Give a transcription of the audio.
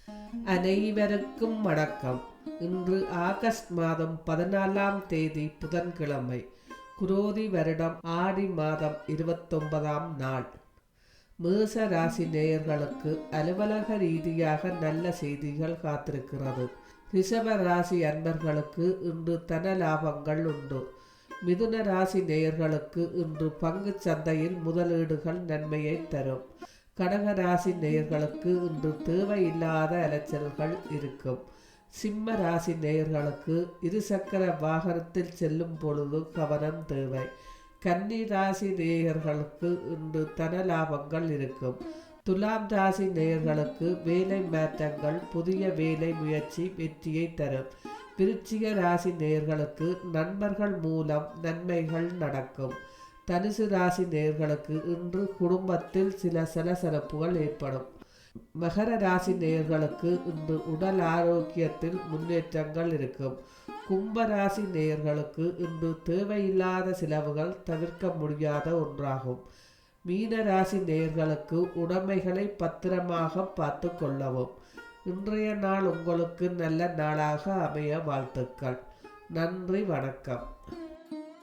அனைவருக்கும் வணக்கம். இன்று ஆகஸ்ட் மாதம் 14ஆம் தேதி புதன்கிழமை. குரோதி வருடம் ஆடி மாதம் 29ஆம் நாள். மேச ராசி நேயர்களுக்கு அலுவலக ரீதியாக நல்ல செய்திகள் காத்திருக்கிறது. ரிஷப ராசி அன்பர்களுக்கு இன்று தன லாபங்கள் உண்டு. மிதுன ராசி நேயர்களுக்கு இன்று பங்கு சந்தையில் முதலீடுகள் நன்மையை தரும். கடக ராசி நேயர்களுக்கு இன்று தேவையில்லாத அலைச்சல்கள் இருக்கும். சிம்ம ராசி நேயர்களுக்கு இருசக்கர வாகனத்தில் செல்லும் பொழுது கவனம் தேவை. கன்னி ராசி நேயர்களுக்கு இன்று தன லாபங்கள் இருக்கும். துலாம் ராசி நேயர்களுக்கு வேலை மாற்றங்கள், புதிய வேலை முயற்சி வெற்றியை தரும். விருச்சிக ராசி நேயர்களுக்கு நண்பர்கள் மூலம் நன்மைகள் நடக்கும். தனுசு ராசி நேயர்களுக்கு இன்று குடும்பத்தில் சில சலசலப்புகள் ஏற்படும். மகர ராசி நேயர்களுக்கு இன்று உடல் ஆரோக்கியத்தில் முன்னேற்றங்கள் இருக்கும். கும்ப ராசி நேயர்களுக்கு இன்று தேவையில்லாத செலவுகள் தவிர்க்க முடியாத ஒன்றாகும். மீன ராசி நேயர்களுக்கு உடைமைகளை பத்திரமாக பார்த்து கொள்ளவும். இன்றைய நாள் உங்களுக்கு நல்ல நாளாக அமைய வாழ்த்துக்கள். நன்றி, வணக்கம்.